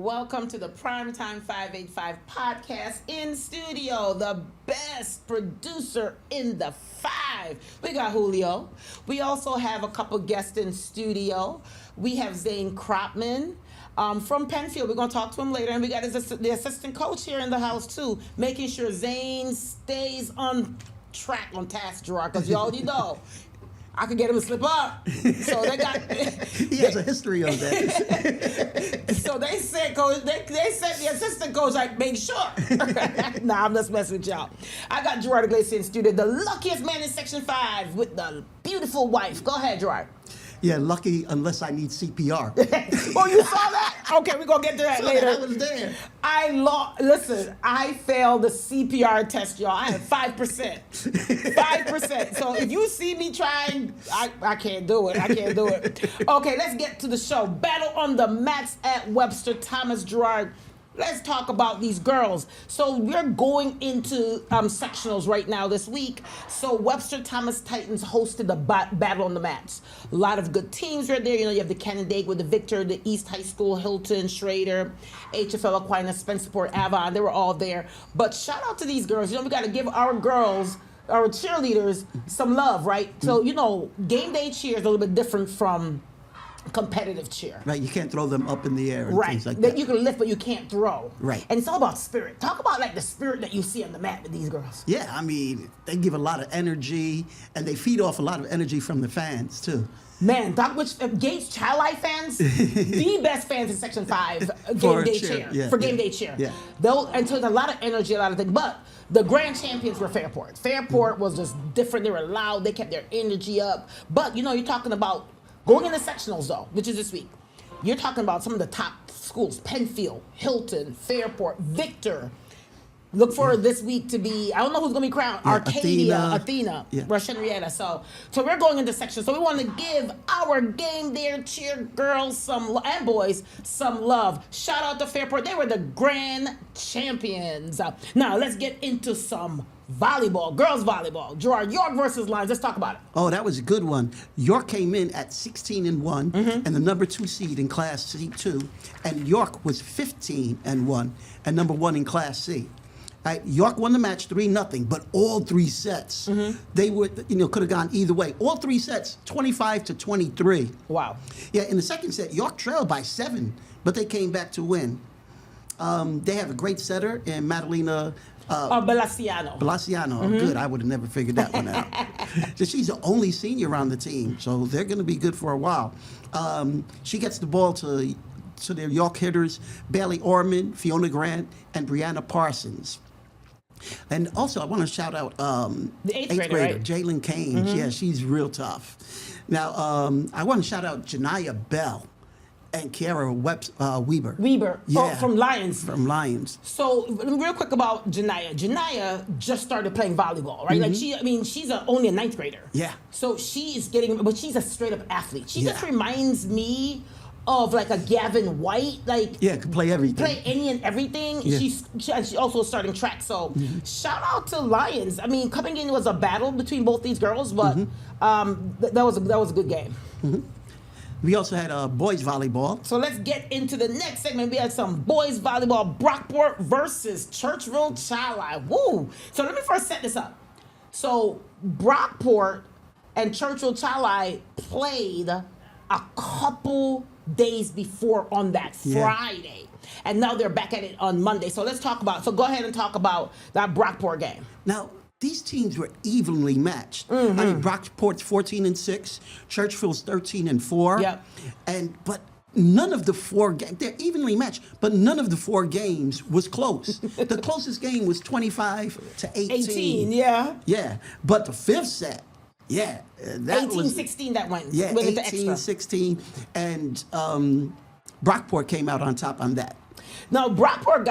Welcome to the Primetime 585 podcast in studio. The best producer in the five. We got Julio. We also have a couple guests in studio. We have Zane Cropman from Penfield. We're going to talk to him later. And we got the assistant coach here in the house too, making sure Zane stays on track, on task, Gerard, because you already know. I could get him to slip up. So they got. He has a history of that. So they said, coach. They said the assistant coach, like, make sure. Nah, I'm just messing with y'all. I got Gerard Iglesias in studio, the luckiest man in Section 5 with the beautiful wife. Go ahead, Gerard. Yeah, lucky unless I need CPR. Oh, you saw that? Okay, we're going to get to that later. I was there. Listen, I failed the CPR test, y'all. I had 5%. 5%. So if you see me trying, I can't do it. I can't do it. Okay, let's get to the show. Battle on the mats at Webster Thomas, Gerard. Let's talk about these girls. So we're going into sectionals right now this week. So Webster Thomas Titans hosted the battle on the mats. A lot of good teams right there. You know, you have the Canandaigua with the Victor, the East High School, Hilton, Schrader, HFL Aquinas, Spencerport, Avon. They were all there. But shout out to these girls. You know, we got to give our girls, our cheerleaders, some love, right? So, you know, game day cheer is a little bit different from competitive cheer. Right, you can't throw them up in the air and right. things like that. You can lift, but you can't throw. Right. And it's all about spirit. Talk about like the spirit that you see on the mat with these girls. Yeah, I mean, they give a lot of energy, and they feed off a lot of energy from the fans, too. Man, Gates Child Life fans, the best fans in Section 5 game day cheer. Yeah, for game day cheer. Yeah. And so there's a lot of energy, a lot of things. But the grand champions were Fairport. Fairport was just different. They were loud. They kept their energy up. But, you know, you're talking about going into sectionals, though, which is this week. You're talking about some of the top schools: Penfield, Hilton, Fairport, Victor. Look for this week to be, I don't know who's going to be crowned, Yeah, Arcadia, Athena, yeah. Rush Henrietta. So we're going into sections. So we want to give our game there cheer girls and boys some love. Shout out to Fairport. They were the grand champions. Now let's get into some volleyball, girls volleyball. Gerard, York versus Lions. Let's talk about it. Oh, that was a good one. York came in at 16-1 and the number 2 seed in Class C2, and York was 15-1 and number 1 in Class C. Right, York won the match 3-0, but all 3 sets, they were, could have gone either way. All 3 sets, 25-23. Wow. Yeah, in the second set, York trailed by 7, but they came back to win. They have a great setter in Madalena Balaciano. Good. I would have never figured that one out. So she's the only senior on the team, so they're going to be good for a while. She gets the ball to their York hitters, Bailey Orman, Fiona Grant, and Brianna Parsons. And also, I want to shout out the eighth grader, right? Jalen Kane. Yeah, she's real tough. Now, I want to shout out Janiyah Bell and Kiara Weber. Yeah. From Lions. From Lions. So, real quick about Janiyah. Janiyah just started playing volleyball, right? Like, she's only a 9th grader. Yeah. So, but she's a straich-up athlete. She just reminds me of like a Gavin White, could play everything. Play any and everything. Yeah. She's also starting track. So shout out to Lions. I mean, coming in was a battle between both these girls, but that was a good game. We also had boys volleyball. So let's get into the next segment. We had some boys volleyball. Brockport versus Churchville Chili. Woo! So let me first set this up. So Brockport and Churchville Chili played a couple days before on that Friday. And now they're back at it on Monday. So go ahead and talk about that Brockport game. Now, these teams were evenly matched. I mean, Brockport's 14-6, Churchville's 13-4. Yep. But none of the 4 games, they're evenly matched, but none of the 4 games was close. The closest game was 25-18. 18, yeah. Yeah, but the 5th set, that 18-16 that went. Yeah, went into extra. 18-16, and Brockport came out on top on that. Now, for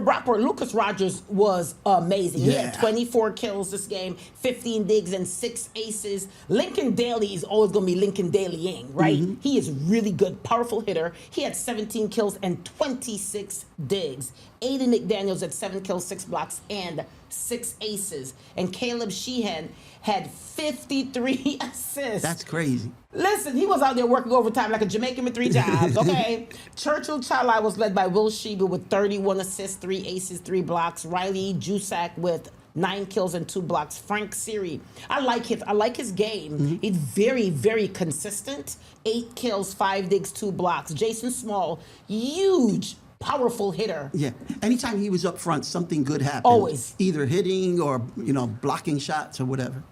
Brockport, Lucas Rogers was amazing. He had 24 kills this game, 15 digs, and 6 aces. Lincoln Daly is always going to be Lincoln Dalying, right? He is really good, powerful hitter. He had 17 kills and 26 digs. Aiden McDaniels had 7 kills, 6 blocks, and 6 aces. And Caleb Sheehan had 53 assists. That's crazy. Listen, he was out there working overtime like a Jamaican with 3 jobs, okay? Churchill Chalai was led by Will Sheba with 31 assists, 3 aces, 3 blocks. Riley Jusak with 9 kills and 2 blocks. Frank Siri, I like his game. He's very, very consistent. 8 kills, 5 digs, 2 blocks. Jason Small, huge, powerful hitter. Yeah. Anytime he was up front, something good happened. Always. Either hitting or, blocking shots or whatever.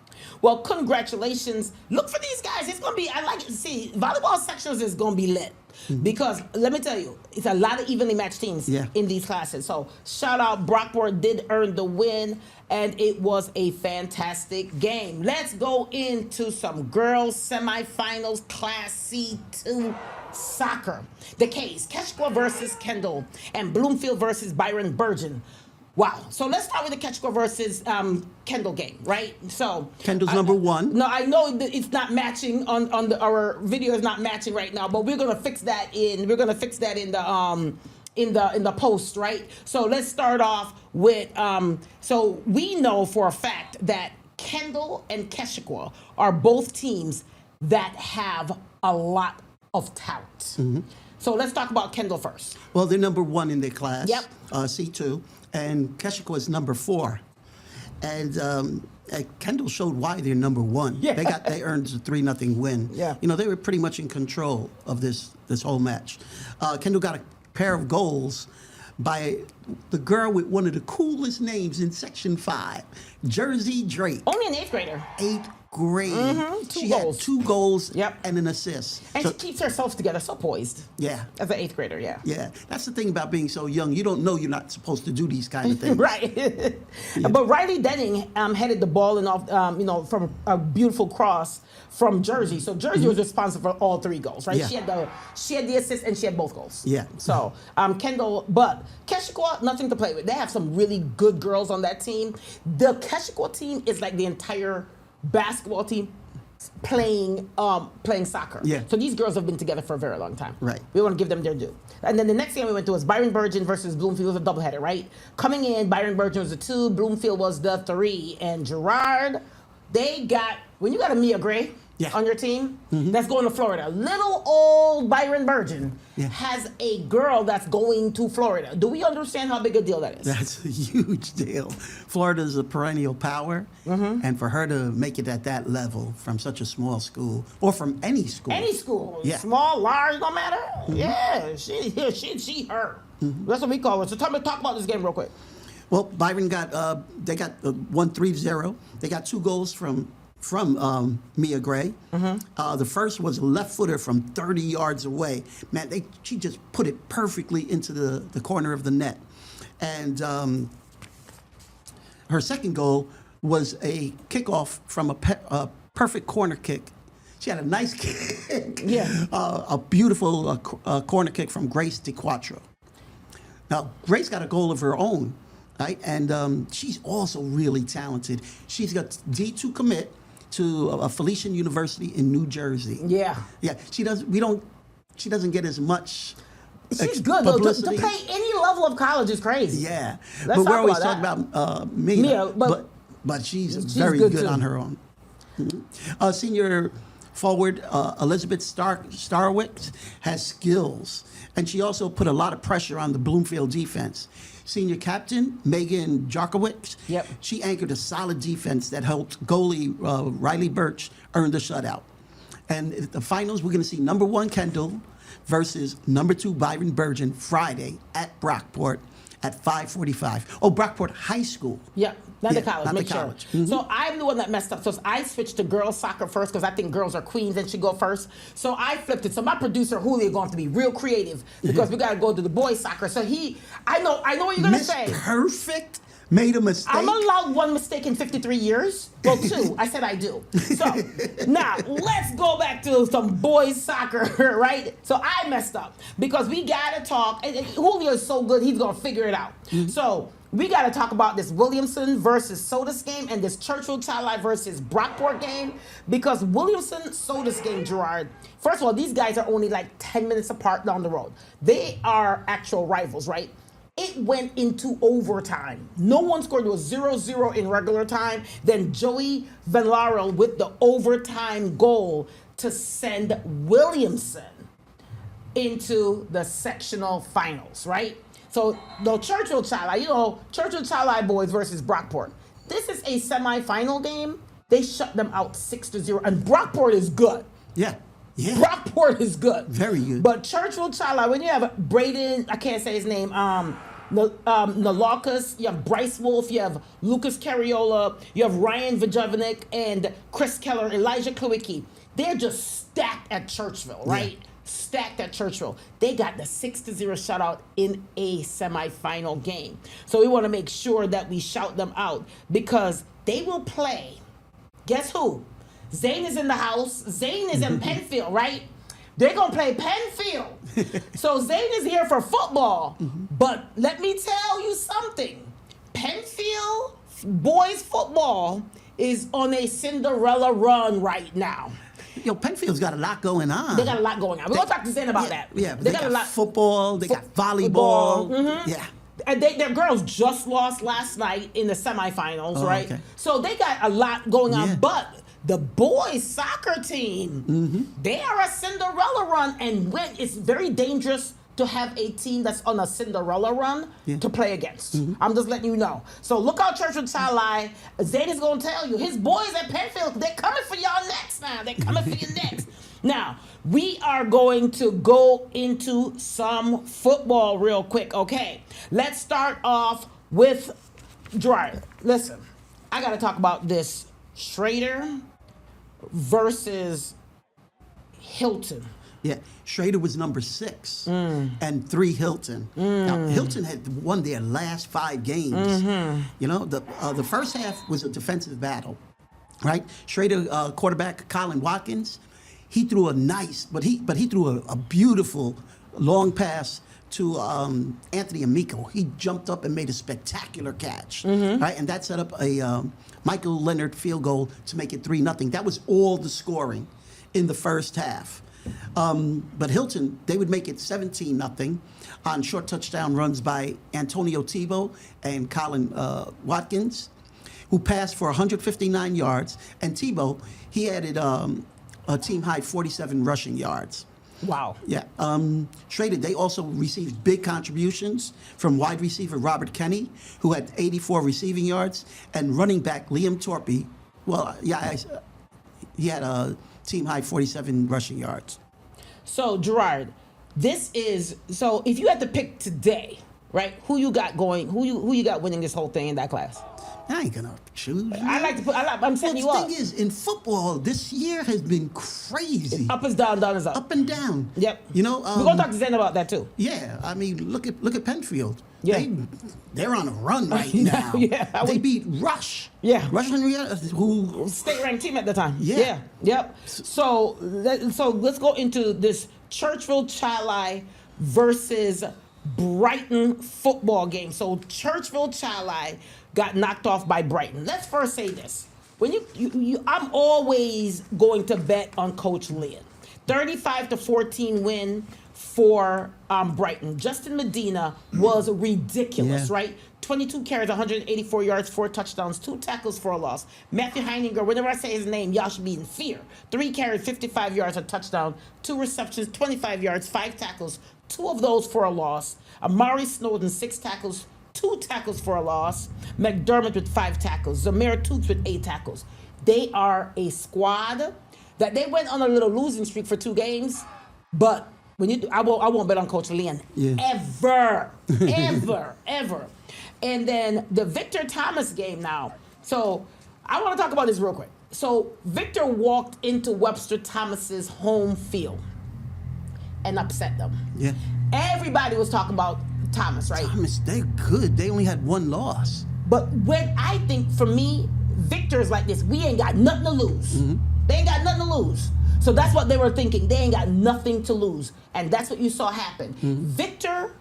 Well, congratulations. Look for these guys. It's going to be, I like it. See, volleyball sections is going to be lit. Because let me tell you, it's a lot of evenly matched teams in these classes. So shout out, Brockport did earn the win, and it was a fantastic game. Let's go into some girls semifinals, Class C2 soccer. The K's, Keshqua versus Kendall, and Bloomfield versus Byron Burgeon. Wow. So let's start with the Keshqua versus Kendall game, right? So Kendall's number 1. No, I know that it's not matching on our video is not matching right now, but we're gonna fix that in. We're gonna fix that in the post, right? So let's start off with so we know for a fact that Kendall and Keshqua are both teams that have a lot of talent. So let's talk about Kendall first. Well, they're number 1 in their class. Yep. C2. And Keshqua is number 4. And Kendall showed why they're number 1. Yeah. They earned a 3-0 win. Yeah. They were pretty much in control of this whole match. Kendall got a pair of goals by the girl with one of the coolest names in Section 5, Jersey Drake. Only an 8th grader. 8th grade. 2 She goals. had 2 goals Yep. and an assist. And So- she keeps herself together, so poised. yeah. As an 8th grader, yeah. Yeah, that's the thing about being so young. You don't know you're not supposed to do these kind of things. Right. But Riley Denning headed the ball and off, from a beautiful cross from Jersey. So Jersey was responsible for all 3 goals, right? Yeah. She had the assist and she had both goals. Yeah. So Kendall, but Keshqua, nothing to play with. They have some really good girls on that team. The Keshqua team is like the entire basketball team playing soccer. Yeah. So these girls have been together for a very long time. Right. We want to give them their due. And then the next game we went to was Byron Burgeon versus Bloomfield. It was a doubleheader, right? Coming in, Byron Burgeon was the 2, Bloomfield was the 3. And Gerard, when you got a Mia Gray on your team that's going to Florida, little old Byron Burgeon has a girl that's going to Florida. Do we understand how big a deal that is? That's a huge deal. Florida's a perennial power, and for her to make it at that level from such a small school, or from any school. Any school, Yeah. small, large, no matter. Yeah, she, her. That's what we call it. So talk about this game real quick. Well, Byron got won 3-0. They got 2 goals from Mia Gray. The first was a left footer from 30 yards away. Man, she just put it perfectly into the corner of the net. And her second goal was a kickoff from a perfect corner kick. She had a nice kick. Yeah. A beautiful corner kick from Grace DeQuatro. Now, Grace got a goal of her own, right? And she's also really talented. She's got D2 commit to a Felician University in New Jersey. Yeah. Yeah. She doesn't get as much She's good, though. To publicity. play any level of college is crazy. Yeah. Let's but we're talk always about talking about Mia. Mia, but she's very good good too. on her own. Senior forward Elizabeth Starwick has skills, and she also put a lot of pressure on the Bloomfield defense. Senior captain Megan Jarkowicz, Yep. she anchored a solid defense that helped goalie Riley Birch earn the shutout. And at the finals, we're going to see number 1 Kendall versus number 2 Byron Burgeon Friday at Brockport at 5:45. Oh, Brockport High School. Yeah, not the Yeah, college. not Make the sure. college. So I'm the one that messed up. So I switched to girls soccer first because I think girls are queens and should go first. So I flipped it. So my producer Julio going to be real creative because we got to go to the boys soccer. So I know what you're gonna Miss say. Perfect made a mistake. I'm allowed 1 mistake in 53 years. Well, 2. I said I do. So now let's go back to some boys soccer, right? So I messed up because we gotta talk. And Julio is so good; he's gonna figure it out. So we gotta talk about this Williamson versus Sodas game and this Churchill Chalai versus Brockport game because Williamson Sodas game, Gerard. First of all, these guys are only like 10 minutes apart down the road. They are actual rivals, right? they went into overtime. No one scored. It was 0-0 in regular time. Then Joey Van Laurel with the overtime goal to send Williamson into the sectional finals, right? So the Churchill Chili, Churchill Chili boys versus Brockport. This is a semifinal game. They shut them out 6-0, and Brockport is good. Yeah. Yeah. Brockport is good. Very good. But Churchill Chili, when you have Braden, I can't say his name, Nalaukas, you have Bryce Wolf, you have Lucas Carriola, you have Ryan Vajovnik, and Chris Keller, Elijah Klawicki. They're just stacked at Churchville, right? Yeah. Stacked at Churchville. They got the 6-0 shutout in a semifinal game. So we want to make sure that we shout them out because they will play. Guess who? Zane is in the house. Zane is in Penfield, right? They're going to play Penfield. So Zane is here for football. But let me tell you something. Penfield boys football is on a Cinderella run right now. Penfield's got a lot going on. They got a lot going on. We're going to talk to Zane about that. Yeah, they got a lot. Football, they got volleyball. Yeah. And their girls just lost last night in the semifinals, right? Okay. So they got a lot going on. But the boys soccer team, they are a Cinderella run, and it's very dangerous to have a team that's on a Cinderella run to play against. I'm just letting you know. So look out, Churchill Chili. Zane is going to tell you, his boys at Penfield, they're coming for y'all next now. They're coming for you next. Now, we are going to go into some football real quick, okay? Let's start off with Gerard. Listen, I got to talk about this Schrader versus Hilton. Yeah, Schrader was number 6 and 3 Hilton. Now, Hilton had won their last 5 games. The first half was a defensive battle, right? Schrader quarterback Colin Watkins, he threw he threw a beautiful long pass to Anthony Amico. He jumped up and made a spectacular catch, right? And that set up a Michael Leonard field goal to make it 3-0. That was all the scoring in the first half. But Hilton, they would make it 17-0 on short touchdown runs by Antonio Tebow and Colin Watkins, who passed for 159 yards. And Tebow, he added a team-high 47 rushing yards. Wow. Yeah. Schrader, they also received big contributions from wide receiver Robert Kenny, who had 84 receiving yards, and running back Liam Torpy. He had a team-high 47 rushing yards. So, Gerard, so if you had to pick today, right, who you got winning this whole thing in that class? I ain't gonna choose. I'm setting you up. The thing is, in football, this year has been crazy. Up is down, down is up. Up and down. Yep. We're gonna talk to Zen about that too. Yeah, I mean, look at Penfield. Yeah. They're on a run right now. They beat Rush. Yeah. Rush Henrietta, who state-ranked team at the time. Yeah. Yep. So let's go into this Churchville Chili versus Brighton football game. So Churchville Chili got knocked off by Brighton. Let's first say this. When I'm always going to bet on Coach Lynn. 35-14 win for Brighton. Justin Medina was ridiculous, right? 22 carries, 184 yards, 4 touchdowns, 2 tackles for a loss. Matthew Heininger, whenever I say his name, y'all should be in fear. 3 carries, 55 yards, a touchdown, 2 receptions, 25 yards, 5 tackles, 2 of those for a loss. Amari Snowden, 6 tackles, 2 tackles for a loss. McDermott with 5 tackles. Zamir Toots with 8 tackles. They are a squad that they went on a little losing streak for 2 games, but I won't bet on Coach Leon ever. And then the Victor Thomas game now. So I want to talk about this real quick. So Victor walked into Webster Thomas's home field and upset them. Yeah. Everybody was talking about Thomas, right? Thomas, they're good. They only had 1 loss. But when I think, for me, Victor's like this. We ain't got nothing to lose. They ain't got nothing to lose. So that's what they were thinking. They ain't got nothing to lose. And that's what you saw happen. Victor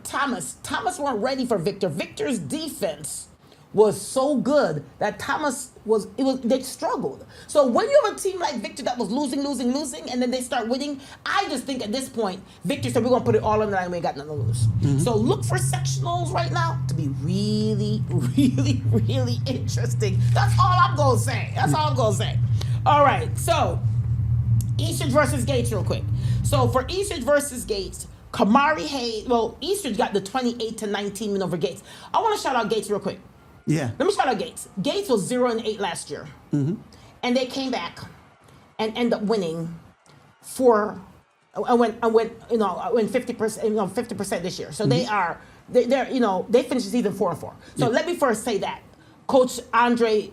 Thomas weren't ready for Victor. Victor's defense was so good that Thomas they struggled. So when you have a team like Victor that was losing, and then they start winning, I just think at this point, Victor said, we're going to put it all on the line. We ain't got nothing to lose. So look for sectionals right now to be really, really, really interesting. That's all I'm going to say. All right, so Eastridge versus Gates real quick. So for Eastridge versus Gates, Kamari Hayes, Eastridge got the 28-19 win over Gates. I want to shout out Gates real quick. Yeah. Let me shout out Gates. Gates was 0-8 last year. And they came back and ended up winning I went 50%, 50% this year. So they're they finished the season 4-4. So let me first say that. Coach Andre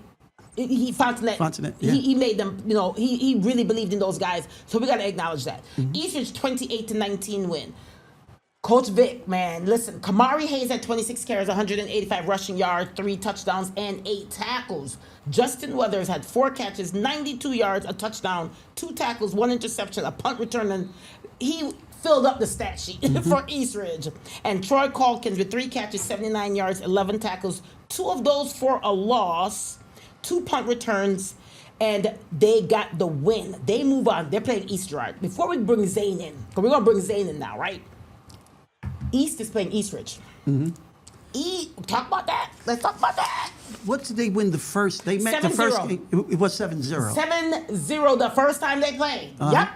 Fontenette, yeah. he made them, he really believed in those guys. So we got to acknowledge that. Eastridge 28-19 win. Coach Vic, man, listen, Kamari Hayes had 26 carries, 185 rushing yards, 3 touchdowns, and 8 tackles. Justin Weathers had 4 catches, 92 yards, a touchdown, 2 tackles, 1 interception, a punt return, and he filled up the stat sheet for Eastridge. And Troy Calkins with 3 catches, 79 yards, 11 tackles, 2 of those for a loss, 2 punt returns, and they got the win. They move on. They're playing East Right. Before we bring Zane in, because we're going to bring Zane in now, right? East is playing Eastridge. Talk about that. Let's talk about that. What did they win the first? They met 7-0. the first game. It was 7-0. 7-0 the first time they played. Yep.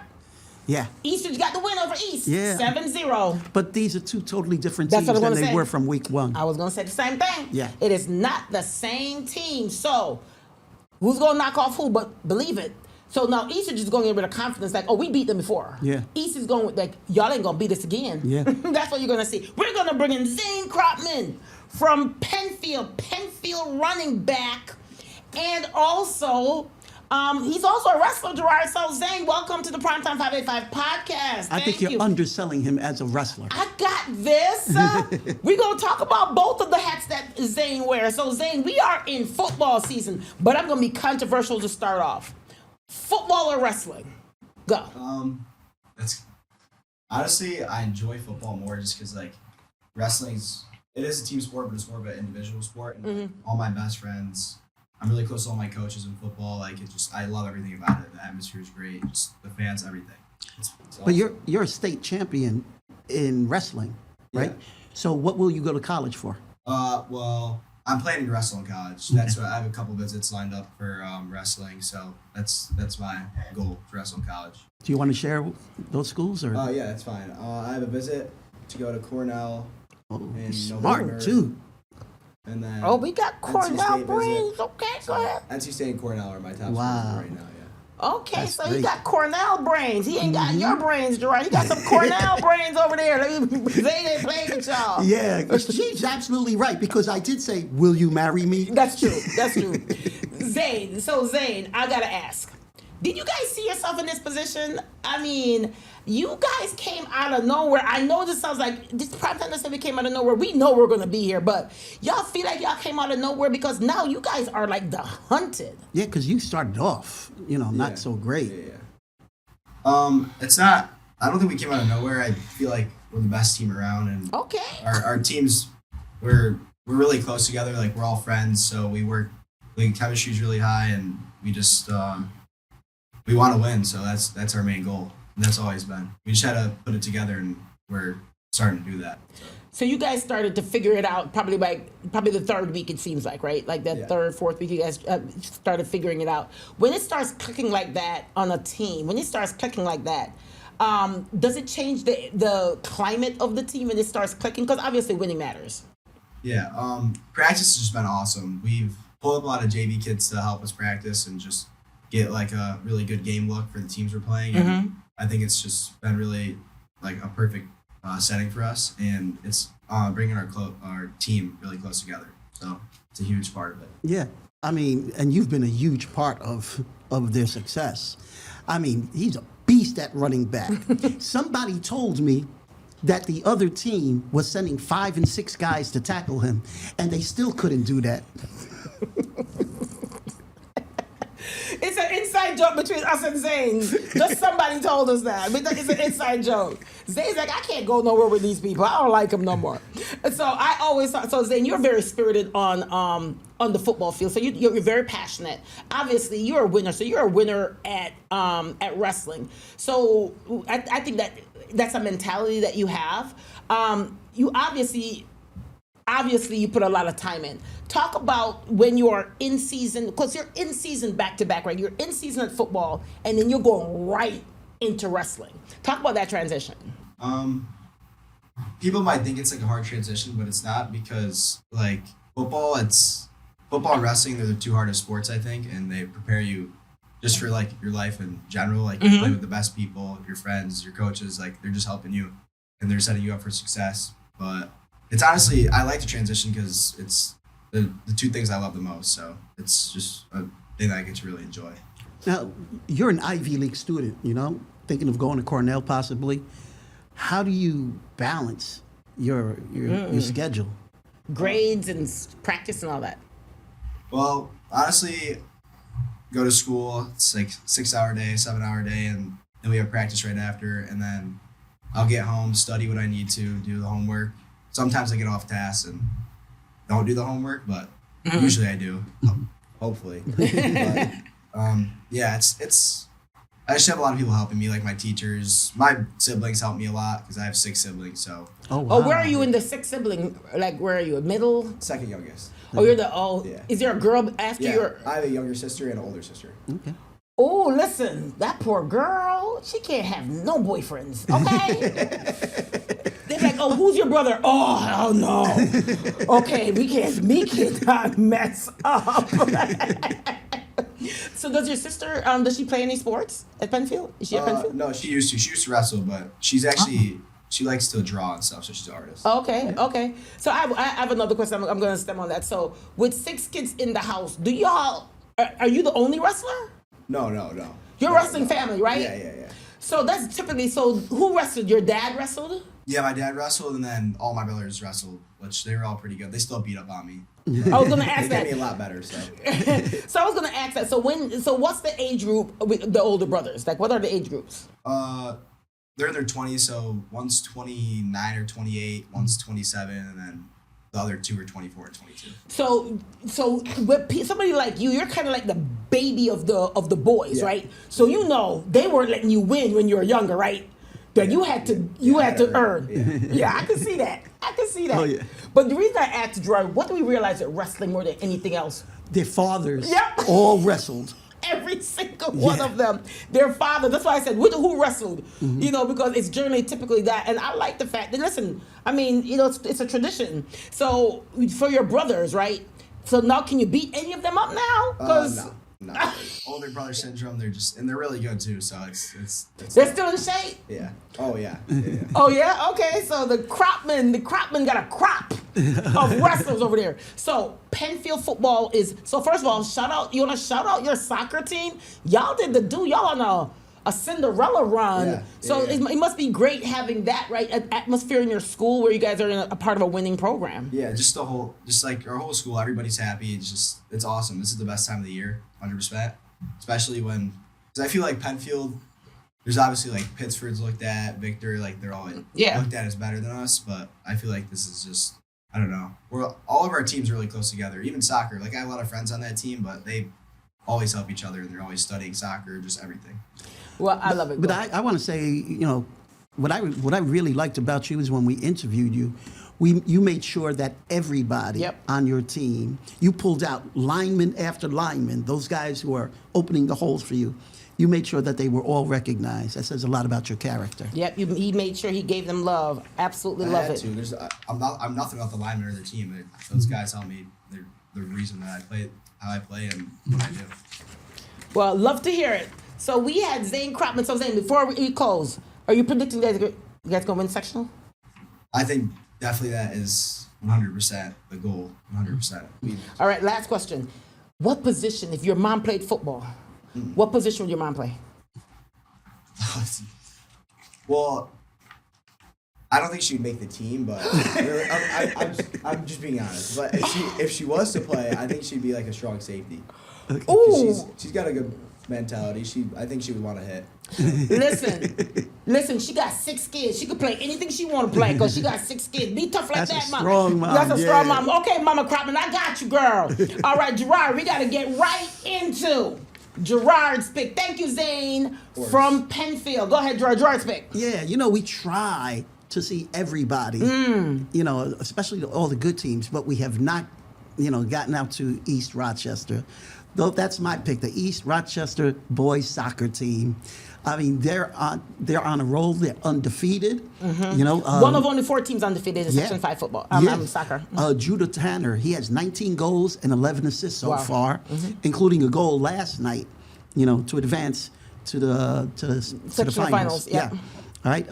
Yeah. Eastridge got the win over East. Yeah. 7-0. But these are 2 totally different That's teams what I'm than gonna they say. were from week 1. I was going to say the same thing. Yeah. It is not the same team. So, who's going to knock off who? But believe it. So now Eastridge is going in with a confidence like, we beat them before. Yeah. East is going with like, y'all ain't going to beat us again. Yeah. That's what you're going to see. We're going to bring in Zane Cropman from Penfield running back. And also, he's also a wrestler, Gerard. So Zane, welcome to the Primetime 585 podcast. I think you're underselling him as a wrestler. I got this. We're going to talk about both of the hats that Zane wears. So Zane, we are in football season, but I'm going to be controversial to start off. Football or wrestling? Go. That's honestly, I enjoy football more just because it is a team sport, but it's more of an individual sport. And all my best friends, I'm really close to all my coaches in football. I love everything about it. The atmosphere is great, just the fans, everything. It's But you're a state champion in wrestling, right? Yeah. So what will you go to college for? Well, I'm planning to wrestle in college. That's what I have a couple visits lined up for wrestling. So that's my goal to wrestle in college. Do you want to share those schools or? Yeah, that's fine. I have a visit to go to Cornell. in Smart November. too. And then We got Cornell brains. Okay, go ahead. NC State and Cornell are my top Wow. schools right now. Yeah. Okay, That's so he great. got Cornell brains. He ain't got your brains, Gerard. He got some Cornell brains over there. They ain't playing with y'all. Yeah, she's absolutely right because I did say, "Will you marry me?" That's true. That's true. Zane, I gotta ask. Did you guys see yourself in this position? I mean, you guys came out of nowhere. I know this sounds like this Primetime necessarily came out of nowhere. We know we're gonna be here, but y'all feel like y'all came out of nowhere because now you guys are like the hunted. Yeah, because you started off, not so great. Yeah. It's not. I don't think we came out of nowhere. I feel like we're the best team around, and Okay. our teams we're really close together. Like we're all friends, so we work. Chemistry's really high, and we just we want to win. So that's our main goal, and that's always been. We just had to put it together, and we're starting to do that. So you guys started to figure it out probably the third week, it seems like, right? Like that third, fourth week, you guys started figuring it out. When it starts clicking like that on a team, does it change the climate of the team when it starts clicking? Because obviously winning matters. Yeah. Practice has just been awesome. We've pulled up a lot of JV kids to help us practice and just get like a really good game look for the teams we're playing. And I think it's just been really like a perfect setting for us, and it's bringing our team really close together. So it's a huge part of it. Yeah, I mean, and you've been a huge part of their success. I mean, he's a beast at running back. Somebody told me that the other team was sending 5 and 6 guys to tackle him, and they still couldn't do that. It's an inside joke between us and Zane. Just somebody told us that. But it's an inside joke. Zane's like, I can't go nowhere with these people. I don't like them no more. And so I always thought, so Zane, you're very spirited on the football field. So you're very passionate. Obviously, you're a winner. So you're a winner at wrestling. So I think that's a mentality that you have. You obviously you put a lot of time in. Talk about when you are in season, because you're in season back to back, right? You're in season at football, and then you're going right into wrestling. Talk about that transition. People might think it's like a hard transition, but it's not, because like football and wrestling, they're the two hardest sports, I think, and they prepare you just for like your life in general. Like you play with the best people, your friends, your coaches, like they're just helping you and they're setting you up for success. But it's honestly, I like the transition because it's the two things I love the most. So it's just a thing that I get to really enjoy. Now, you're an Ivy League student, thinking of going to Cornell possibly. How do you balance your schedule? Grades and practice and all that. Well, honestly, go to school. It's like 6-hour day, 7-hour day, and then we have practice right after. And then I'll get home, study what I need to, do the homework. Sometimes I get off task and don't do the homework, but usually I do. Hopefully. But, yeah, it's. I just have a lot of people helping me, like my teachers. My siblings help me a lot because I have 6 siblings. So. Oh, wow. Oh, where are you in the 6 sibling? Like, where are you? Middle? Second youngest. Oh, you're the Yeah. Is there a girl after Yeah, your? I have a younger sister and an older sister. Okay. Oh, listen, that poor girl. She can't have no boyfriends. Okay. They're like, oh, who's your brother? Oh, hell no. Okay, we cannot mess up. So does your sister, does she play any sports at Penfield? Is she at Penfield? No, she used to. She used to wrestle, but she's actually, she likes to draw and stuff, so she's an artist. Okay. So I have another question. I'm going to stem on that. So with 6 kids in the house, do y'all, are you the only wrestler? No. You're a wrestling family, right? Yeah. So that's typically, so who wrestled? Your dad wrestled? Yeah, my dad wrestled, and then all my brothers wrestled, which they were all pretty good. They still beat up on me. I was going to ask They that. made me a lot better, so. So I was going to ask that. So what's the age group with the older brothers? Like, what are the age groups? They're in their 20s, so one's 29 or 28, one's 27, and then the other 2 are 24 and 22. So with somebody like you, you're kind of like the baby of the boys, Yeah. right? So they weren't letting you win when you were younger, right? That you had to earn. Yeah, I can see that. Oh, yeah. But the reason I asked Gerard, what do we realize that wrestling more than anything else? Their fathers Yep. all wrestled. Every single one of them, their father. That's why I said, who wrestled? Because it's generally typically that. And I like the fact that, listen, I mean, it's a tradition. So for your brothers, right? So now can you beat any of them up now? No. Older brother syndrome, they're really good too, so it's They're still in shape? Yeah. Oh, yeah. Oh, yeah? Okay, so the Cropman got a crop of wrestlers over there. So Penfield football so first of all, you want to shout out your soccer team? Y'all y'all on a Cinderella run. Yeah, So yeah. It must be great having that, right? An atmosphere in your school where you guys are in a part of a winning program. Yeah, just like our whole school, everybody's happy. It's awesome. This is the best time of the year, 100%. Especially because I feel like Penfield, there's obviously like Pittsford's looked at, Victor, like they're all looked at as better than us, but I feel like this is just, I don't know. All of our teams are really close together. Even soccer, like I have a lot of friends on that team, but they always help each other and they're always studying soccer, just everything. Well, I love it. But I want to say, what I really liked about you is when we interviewed you, you made sure that everybody on your team, you pulled out lineman after lineman, those guys who are opening the holes for you. You made sure that they were all recognized. That says a lot about your character. Yep, he made sure he gave them love. Absolutely I love had it. to. I'm nothing about the linemen or their team. Those guys help me. They're the reason that I play how I play and what I do. Well, love to hear it. So we had Zane Cropman. So Zane, before we close, are you predicting you guys gonna win sectional? I think definitely that is 100% the goal. 100%. All right, last question. What position, if your mom played football, what position would your mom play? Well, I don't think she'd make the team, but I'm just being honest. But if she was to play, I think she'd be like a strong safety. Ooh. She's got a good mentality. I think she would want to hit. Listen, she got 6 kids. She could play anything she want to play because she got 6 kids. Be tough like That's that, a mom. strong mom, That's a strong yeah. mom. Okay, Mama Cropman, I got you, girl. All right, Gerard, we got to get right into Gerard's pick. Thank you, Zane, from Penfield. Go ahead, Gerard. Gerard's pick. Yeah, we try to see everybody, especially all the good teams, but we have not, gotten out to East Rochester. Though that's my pick, the East Rochester boys soccer team. I mean, they're on a roll. They're undefeated. One of only 4 teams undefeated in Section 5 football. Soccer. Judah Tanner, he has 19 goals and 11 assists so Wow. far, including a goal last night. To advance to the finals. Yeah. All right.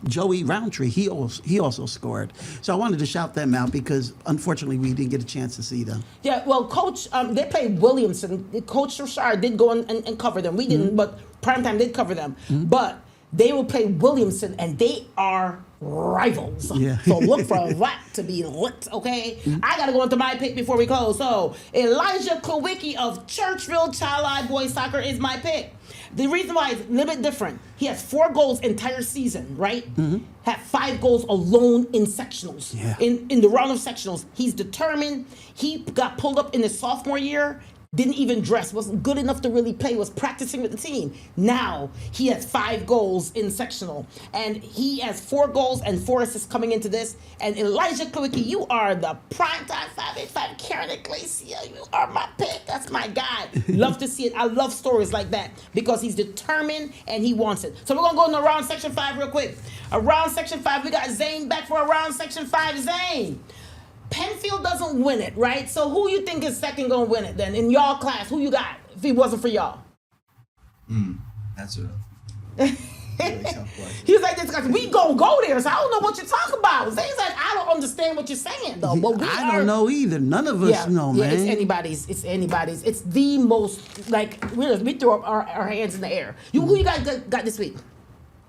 Joey Roundtree, he also scored. So I wanted to shout them out because unfortunately we didn't get a chance to see them. Yeah, well, Coach, they played Williamson. Coach Richard did go and cover them. We didn't, but Primetime did cover them. But they will play Williamson, and they are rivals. Yeah. So look for that to be lit, okay? I got to go into my pick before we close. So Elijah Klawicki of Churchville Child Eye Boys Soccer is my pick. The reason why is a little bit different. He has 4 goals entire season, right? Had 5 goals alone in sectionals. Yeah. In the round of sectionals. He's determined. He got pulled up in his sophomore year. Didn't even dress, wasn't good enough to really play, was practicing with the team. Now, he has 5 goals in sectional. And he has 4 goals and 4 assists coming into this. And Elijah Klawicki, you are the primetime 585 Karen Iglesia. You are my pick. That's my guy. Love to see it. I love stories like that because he's determined and he wants it. So we're going to go into around Section 5 real quick. Around Section 5, we got Zane back for around Section 5. Zane. Penfield doesn't win it, right? So who you think is second going to win it then? In y'all class, who you got if it wasn't for y'all? That's a Really tough question. He was like, this guy, we gonna go there, so I don't know what you're talking about. Zane's like, I don't understand what you're saying, though. But I don't know either. None of us know, man. It's anybody's. It's the most, like, we throw up our hands in the air. Who you guys got this week?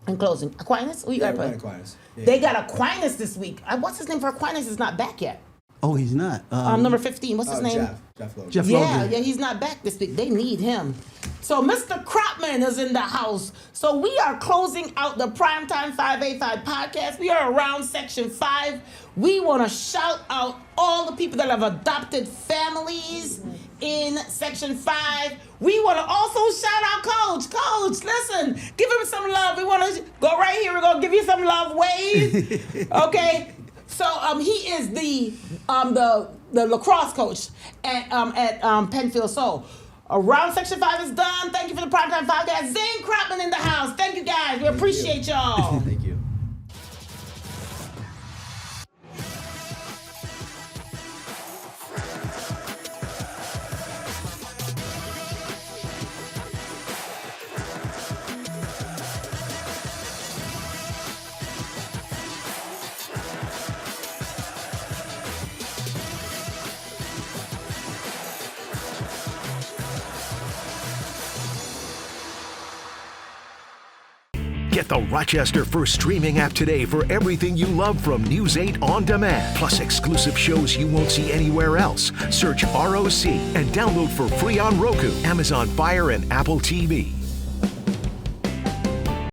In closing, Aquinas? Who you got? Aquinas. Yeah. They got Aquinas this week. What's his name for Aquinas? Is not back yet. Oh, he's not. Number 15. What's his name? Jeff Logan. Jeff Yeah, Logan. yeah, he's not back this week. They need him. So Mr. Cropman is in the house. So we are closing out the Primetime 585 podcast. We are around Section 5. We want to shout out all the people that have adopted families in Section 5. We want to also shout out Coach. Coach, listen, give him some love. We want to go right here. We're going to give you some love. Wave. Okay. So he is the lacrosse coach at Penfield. So around Section 5 is done. Thank you for the Primetime 5 guys. Zane Cropman in the house. Thank you guys. We appreciate y'all. Thank you. Get the Rochester First streaming app today for everything you love from News 8 on demand, plus exclusive shows you won't see anywhere else. Search ROC and download for free on Roku, Amazon Fire, and Apple TV.